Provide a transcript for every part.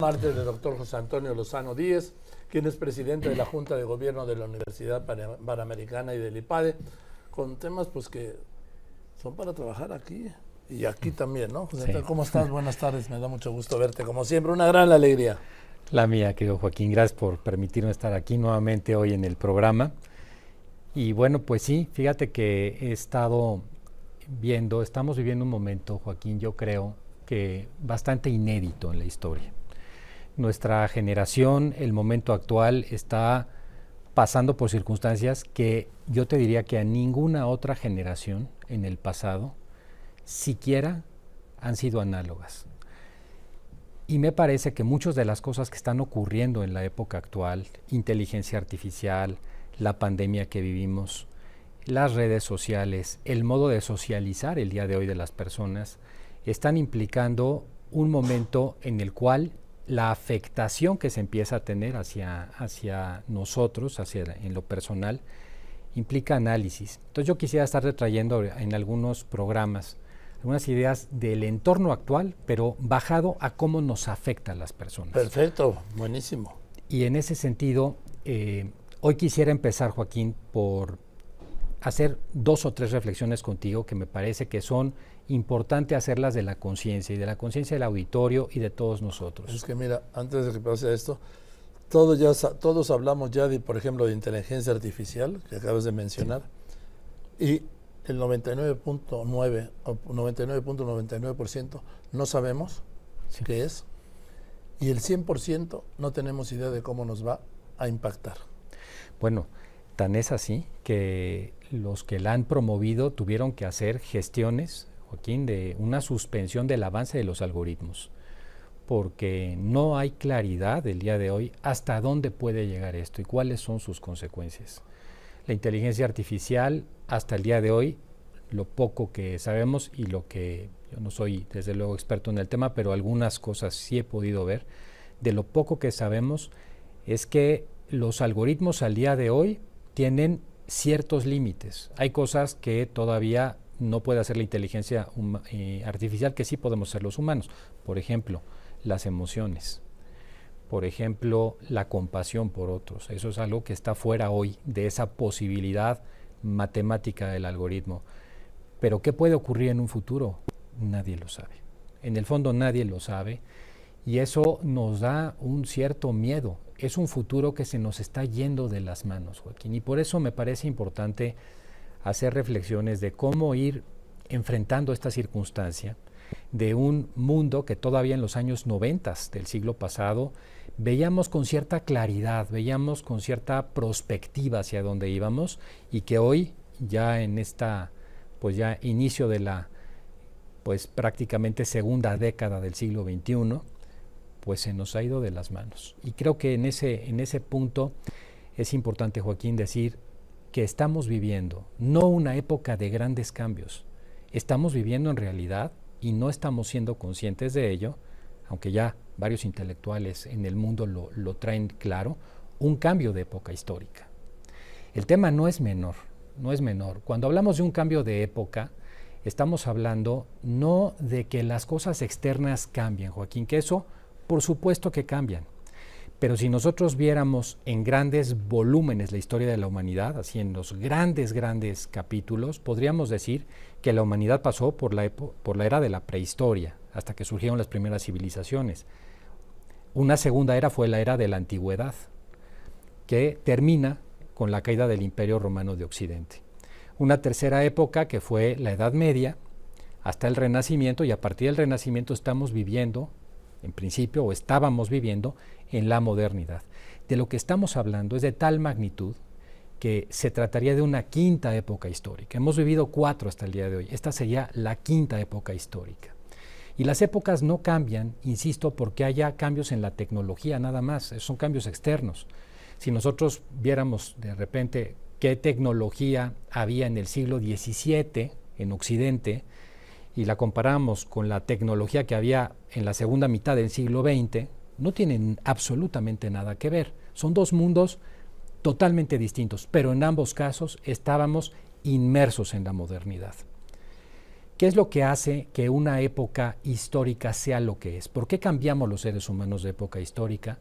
Martes del doctor José Antonio Lozano Díez, quien es presidente de la Junta de Gobierno de la Universidad Panamericana y del IPADE, con temas pues que son para trabajar aquí y aquí también, ¿no? José Antonio, ¿cómo estás? Buenas tardes, me da mucho gusto verte, como siempre, una gran alegría. La mía, querido Joaquín, gracias por permitirme estar aquí nuevamente hoy en el programa. Y bueno, pues sí, fíjate que estamos viviendo un momento, Joaquín, yo creo que bastante inédito en la historia. Nuestra generación, el momento actual, está pasando por circunstancias que yo te diría que a ninguna otra generación en el pasado siquiera han sido análogas. Y me parece que muchas de las cosas que están ocurriendo en la época actual, inteligencia artificial, la pandemia que vivimos, las redes sociales, el modo de socializar el día de hoy de las personas, están implicando un momento en el cual la afectación que se empieza a tener hacia nosotros, en lo personal, implica análisis. Entonces yo quisiera estar retrayendo en algunos programas algunas ideas del entorno actual, pero bajado a cómo nos afecta a las personas. Perfecto, buenísimo. Y en ese sentido, hoy quisiera empezar, Joaquín, por hacer 2 o 3 reflexiones contigo que me parece que son importantes hacerlas de la conciencia y de la conciencia del auditorio y de todos nosotros. Es que mira, antes de que pase esto, todos hablamos ya de, por ejemplo, de inteligencia artificial, que acabas de mencionar, y el 99.9 o 99.99% no sabemos qué es, y el 100% no tenemos idea de cómo nos va a impactar. Bueno, tan es así que los que la han promovido tuvieron que hacer gestiones, Joaquín, de una suspensión del avance de los algoritmos, porque no hay claridad el día de hoy hasta dónde puede llegar esto y cuáles son sus consecuencias. La inteligencia artificial, hasta el día de hoy, lo poco que sabemos y lo que yo no soy desde luego experto en el tema, pero algunas cosas sí he podido ver, de lo poco que sabemos es que los algoritmos al día de hoy tienen ciertos límites. Hay cosas que todavía no puede hacer la inteligencia artificial que sí podemos hacer los humanos. Por ejemplo, las emociones. Por ejemplo, la compasión por otros. Eso es algo que está fuera hoy de esa posibilidad matemática del algoritmo. Pero ¿qué puede ocurrir en un futuro? Nadie lo sabe. En el fondo nadie lo sabe y eso nos da un cierto miedo. Es un futuro que se nos está yendo de las manos, Joaquín, y por eso me parece importante hacer reflexiones de cómo ir enfrentando esta circunstancia de un mundo que todavía en los años 90 del siglo pasado veíamos con cierta claridad, veíamos con cierta perspectiva hacia dónde íbamos y que hoy ya en esta pues ya inicio de la pues prácticamente segunda década del siglo XXI pues se nos ha ido de las manos. Y creo que en ese punto es importante, Joaquín, decir que estamos viviendo no una época de grandes cambios, estamos viviendo en realidad y no estamos siendo conscientes de ello, aunque ya varios intelectuales en el mundo lo traen claro, un cambio de época histórica. El tema no es menor. Cuando hablamos de un cambio de época, estamos hablando no de que las cosas externas cambien, Joaquín, que eso por supuesto que cambian. Pero si nosotros viéramos en grandes volúmenes la historia de la humanidad, así en los grandes capítulos, podríamos decir que la humanidad pasó por la era de la prehistoria, hasta que surgieron las primeras civilizaciones. Una segunda era fue la era de la antigüedad, que termina con la caída del Imperio Romano de Occidente. Una tercera época que fue la Edad Media, hasta el Renacimiento, y a partir del Renacimiento estamos viviendo, en principio, o estábamos viviendo, en la modernidad. De lo que estamos hablando es de tal magnitud que se trataría de una quinta época histórica. Hemos vivido 4 hasta el día de hoy. Esta sería la quinta época histórica. Y las épocas no cambian, insisto, porque haya cambios en la tecnología nada más. Son cambios externos. Si nosotros viéramos de repente qué tecnología había en el siglo XVII en Occidente y la comparamos con la tecnología que había en la segunda mitad del siglo XX, no tienen absolutamente nada que ver. Son 2 mundos totalmente distintos, pero en ambos casos estábamos inmersos en la modernidad. ¿Qué es lo que hace que una época histórica sea lo que es? ¿Por qué cambiamos los seres humanos de época histórica?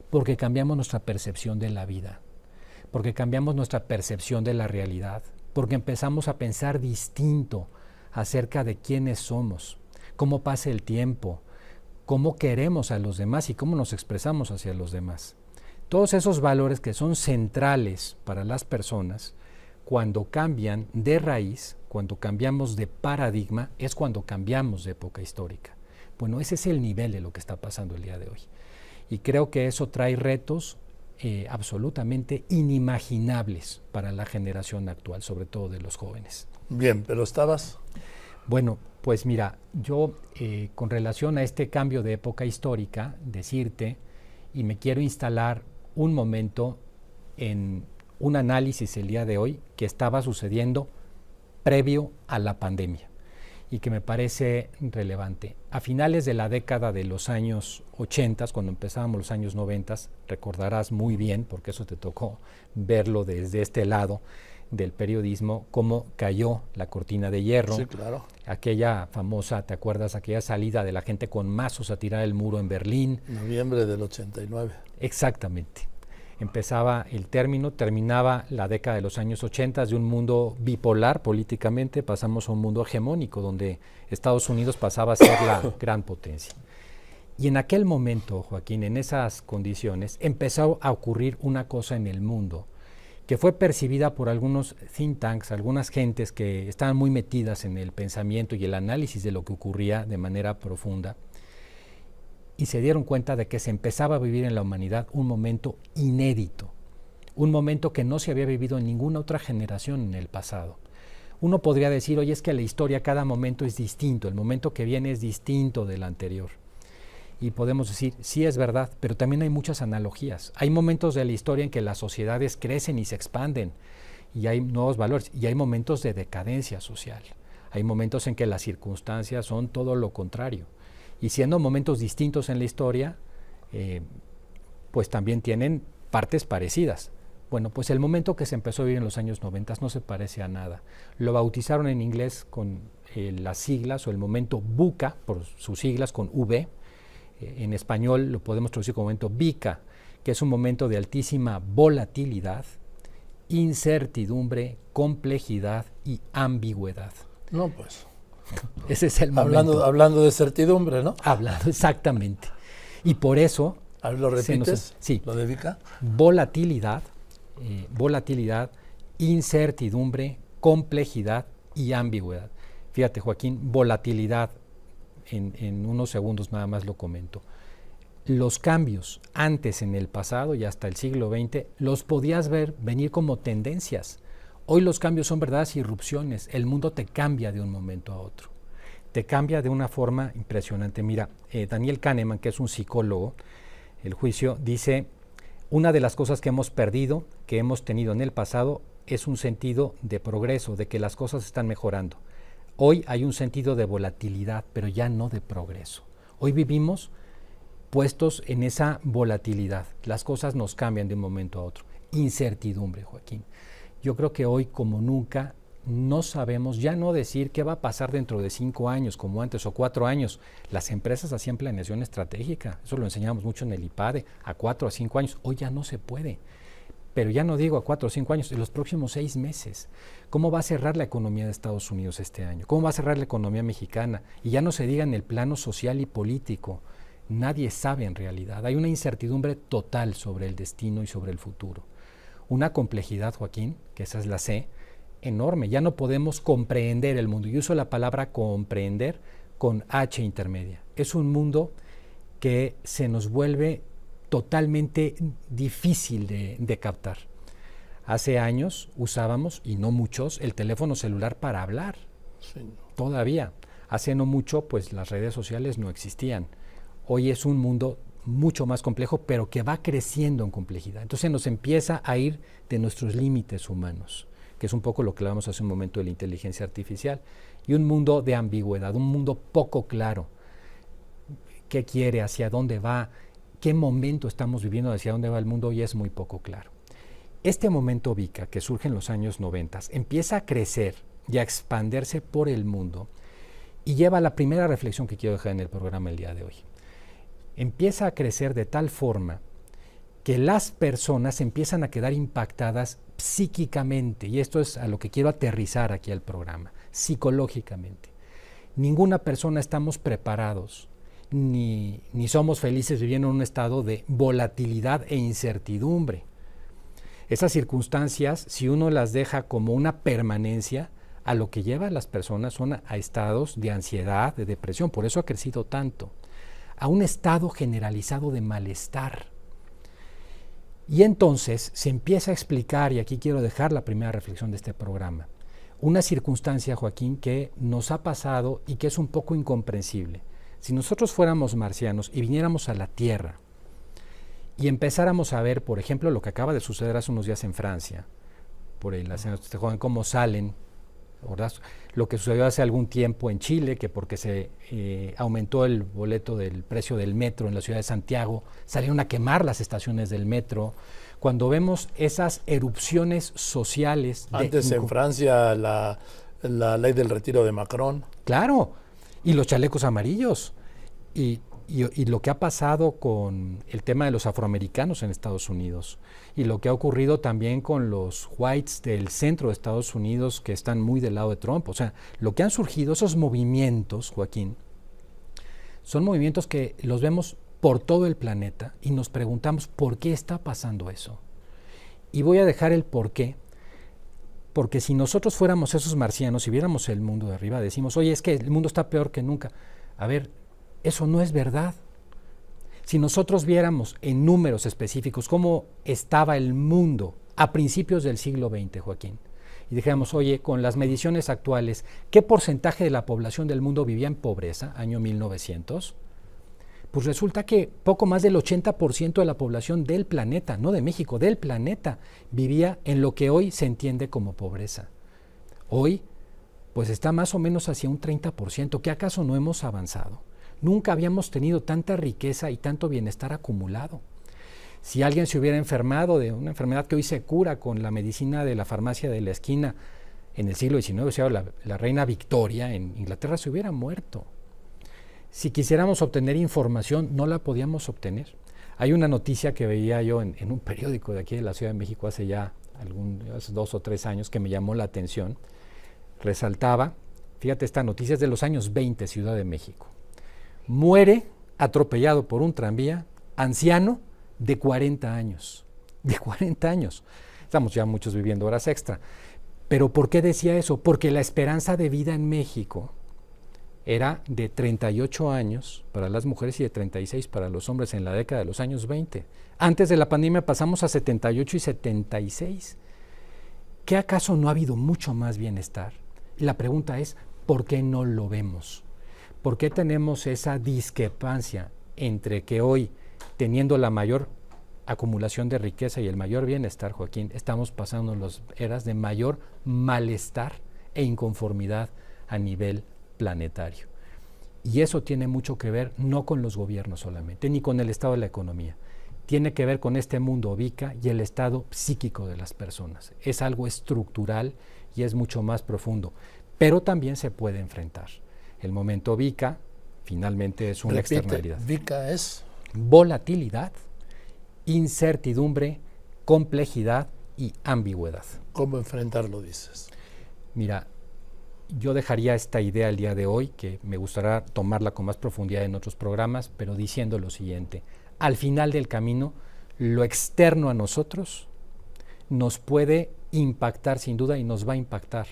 Porque cambiamos nuestra percepción de la vida, porque cambiamos nuestra percepción de la realidad, porque empezamos a pensar distinto acerca de quiénes somos, cómo pasa el tiempo, cómo queremos a los demás y cómo nos expresamos hacia los demás. Todos esos valores que son centrales para las personas, cuando cambian de raíz, cuando cambiamos de paradigma, es cuando cambiamos de época histórica. Bueno, ese es el nivel de lo que está pasando el día de hoy. Y creo que eso trae retos absolutamente inimaginables para la generación actual, sobre todo de los jóvenes. Bien, pero estabas... Bueno, pues mira, yo con relación a este cambio de época histórica, decirte, y me quiero instalar un momento en un análisis el día de hoy que estaba sucediendo previo a la pandemia y que me parece relevante. A finales de la década de los años 80, cuando empezábamos los años 90, recordarás muy bien, porque eso te tocó verlo desde este lado del periodismo, cómo cayó la cortina de hierro. Sí, claro. Aquella famosa, ¿te acuerdas? Aquella salida de la gente con mazos a tirar el muro en Berlín. Noviembre del 89. Exactamente. Empezaba el término, terminaba la década de los años 80 de un mundo bipolar políticamente, pasamos a un mundo hegemónico donde Estados Unidos pasaba a ser la gran potencia. Y en aquel momento, Joaquín, en esas condiciones, empezó a ocurrir una cosa en el mundo que fue percibida por algunos think tanks, algunas gentes que estaban muy metidas en el pensamiento y el análisis de lo que ocurría de manera profunda, y se dieron cuenta de que se empezaba a vivir en la humanidad un momento inédito, un momento que no se había vivido en ninguna otra generación en el pasado. Uno podría decir, oye, es que la historia cada momento es distinto, el momento que viene es distinto del anterior. Y podemos decir, sí es verdad, pero también hay muchas analogías. Hay momentos de la historia en que las sociedades crecen y se expanden, y hay nuevos valores, y hay momentos de decadencia social. Hay momentos en que las circunstancias son todo lo contrario. Y siendo momentos distintos en la historia, pues también tienen partes parecidas. Bueno, pues el momento que se empezó a vivir en los años 90 no se parece a nada. Lo bautizaron en inglés con las siglas, o el momento VUCA, por sus siglas, con V. En español lo podemos traducir como momento VICA, que es un momento de altísima volatilidad, incertidumbre, complejidad y ambigüedad. No, pues... Ese es el momento. Hablando de certidumbre, ¿no? Hablando, exactamente. Y por eso... ¿Lo repites? Sí. ¿Lo de VICA? Volatilidad, incertidumbre, complejidad y ambigüedad. Fíjate, Joaquín, volatilidad, en unos segundos nada más lo comento. Los cambios antes en el pasado y hasta el siglo XX los podías ver venir como tendencias. Hoy los cambios son verdaderas irrupciones. El mundo te cambia de un momento a otro. Te cambia de una forma impresionante. Mira, Daniel Kahneman, que es un psicólogo, el juicio dice, una de las cosas que hemos perdido, que hemos tenido en el pasado, es un sentido de progreso, de que las cosas están mejorando. Hoy hay un sentido de volatilidad, pero ya no de progreso. Hoy vivimos puestos en esa volatilidad. Las cosas nos cambian de un momento a otro. Incertidumbre, Joaquín. Yo creo que hoy, como nunca, no sabemos ya no decir qué va a pasar dentro de 5 años, como antes, o 4 años. Las empresas hacían planeación estratégica, eso lo enseñamos mucho en el IPADE, a 4 a 5 años. Hoy ya no se puede. Pero ya no digo a 4 o 5 años, en los próximos 6 meses. ¿Cómo va a cerrar la economía de Estados Unidos este año? ¿Cómo va a cerrar la economía mexicana? Y ya no se diga en el plano social y político. Nadie sabe en realidad. Hay una incertidumbre total sobre el destino y sobre el futuro. Una complejidad, Joaquín, que esa es la C, enorme. Ya no podemos comprender el mundo. Yo uso la palabra comprender con H intermedia. Es un mundo que se nos vuelve totalmente difícil de captar. Hace años usábamos, y no muchos, el teléfono celular para hablar. Sí. Todavía. Hace no mucho, pues las redes sociales no existían. Hoy es un mundo mucho más complejo, pero que va creciendo en complejidad. Entonces nos empieza a ir de nuestros límites humanos, que es un poco lo que hablamos hace un momento de la inteligencia artificial, y un mundo de ambigüedad, un mundo poco claro. ¿Qué quiere? ¿Hacia dónde va? ¿Qué momento estamos viviendo? ¿Hacia dónde va el mundo? Hoy es muy poco claro. Este momento VICA, que surge en los años 90, empieza a crecer y a expandirse por el mundo, Y lleva a la primera reflexión que quiero dejar en el programa el día de hoy. Empieza a crecer de tal forma que las personas empiezan a quedar impactadas psíquicamente, y esto es a lo que quiero aterrizar aquí al programa, psicológicamente. Ninguna persona estamos preparados, ni somos felices viviendo en un estado de volatilidad e incertidumbre. Esas circunstancias, si uno las deja como una permanencia, a lo que lleva a las personas son a estados de ansiedad, de depresión, por eso ha crecido tanto, a un estado generalizado de malestar. Y entonces se empieza a explicar, y aquí quiero dejar la primera reflexión de este programa, una circunstancia, Joaquín, que nos ha pasado y que es un poco incomprensible. Si nosotros fuéramos marcianos y viniéramos a la Tierra y empezáramos a ver, por ejemplo, lo que acaba de suceder hace unos días en Francia, por el este joven, cómo salen, ¿verdad? Lo que sucedió hace algún tiempo en Chile, que porque se aumentó el boleto del precio del metro en la ciudad de Santiago, salieron a quemar las estaciones del metro. Cuando vemos esas erupciones sociales... Antes en Francia la ley del retiro de Macron. Claro, y los chalecos amarillos. Y lo que ha pasado con el tema de los afroamericanos en Estados Unidos y lo que ha ocurrido también con los whites del centro de Estados Unidos que están muy del lado de Trump. O sea, lo que han surgido, esos movimientos, Joaquín, son movimientos que los vemos por todo el planeta y nos preguntamos por qué está pasando eso. Y voy a dejar el por qué, porque si nosotros fuéramos esos marcianos y viéramos el mundo de arriba, decimos, oye, es que el mundo está peor que nunca. A ver, eso no es verdad. Si nosotros viéramos en números específicos cómo estaba el mundo a principios del siglo XX, Joaquín, y dijéramos, oye, con las mediciones actuales, ¿qué porcentaje de la población del mundo vivía en pobreza, año 1900? Pues resulta que poco más del 80% de la población del planeta, no de México, del planeta, vivía en lo que hoy se entiende como pobreza. Hoy, pues está más o menos hacia un 30%. ¿Qué acaso no hemos avanzado? Nunca habíamos tenido tanta riqueza y tanto bienestar acumulado. Si alguien se hubiera enfermado de una enfermedad que hoy se cura con la medicina de la farmacia de la esquina en el siglo XIX, o sea, la reina Victoria en Inglaterra se hubiera muerto. Si quisiéramos obtener información, no la podíamos obtener. Hay una noticia que veía yo en un periódico de aquí de la Ciudad de México hace ya hace 2 o 3 años que me llamó la atención. Resaltaba, fíjate, esta noticia es de los años 20, Ciudad de México. Muere atropellado por un tranvía, anciano de 40 años. De 40 años. Estamos ya muchos viviendo horas extra. ¿Pero por qué decía eso? Porque la esperanza de vida en México era de 38 años para las mujeres y de 36 para los hombres en la década de los años 20. Antes de la pandemia pasamos a 78 y 76. ¿Qué acaso no ha habido mucho más bienestar? Y la pregunta es, ¿por qué no lo vemos? ¿Por qué tenemos esa discrepancia entre que hoy, teniendo la mayor acumulación de riqueza y el mayor bienestar, Joaquín, estamos pasando las eras de mayor malestar e inconformidad a nivel planetario? Y eso tiene mucho que ver no con los gobiernos solamente, ni con el estado de la economía. Tiene que ver con este mundo VICA y el estado psíquico de las personas. Es algo estructural y es mucho más profundo, pero también se puede enfrentar. El momento VICA finalmente es una externalidad. VICA es volatilidad, incertidumbre, complejidad y ambigüedad. ¿Cómo enfrentarlo, dices? Mira, yo dejaría esta idea el día de hoy, que me gustaría tomarla con más profundidad en otros programas, pero diciendo lo siguiente: al final del camino, lo externo a nosotros nos puede impactar sin duda y nos va a impactar,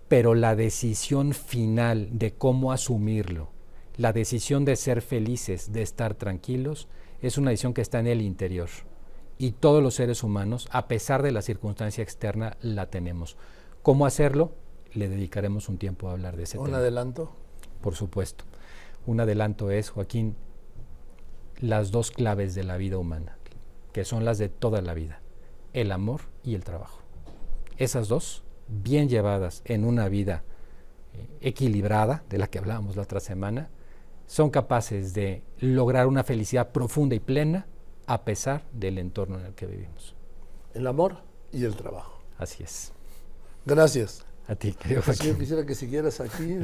pero la decisión final de cómo asumirlo, la decisión de ser felices, de estar tranquilos, es una decisión que está en el interior. Y todos los seres humanos, a pesar de la circunstancia externa, la tenemos. ¿Cómo hacerlo? Le dedicaremos un tiempo a hablar de ese tema. ¿Un adelanto? Por supuesto. Un adelanto es, Joaquín, las 2 claves de la vida humana, que son las de toda la vida: el amor y el trabajo. Esas 2, bien llevadas en una vida equilibrada, de la que hablábamos la otra semana, son capaces de lograr una felicidad profunda y plena a pesar del entorno en el que vivimos. El amor y el trabajo. Así es. Gracias. A ti, querido Pues yo Joaquín. quisiera que siguieras aquí,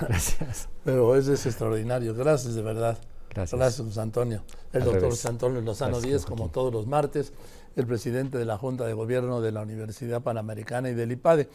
Gracias. pero es extraordinario. Gracias, de verdad. Gracias. Gracias, José Antonio. El Al doctor revés. José Antonio Lozano Gracias, Díez, como Joaquín. todos los martes, el presidente de la Junta de Gobierno de la Universidad Panamericana y del IPADE.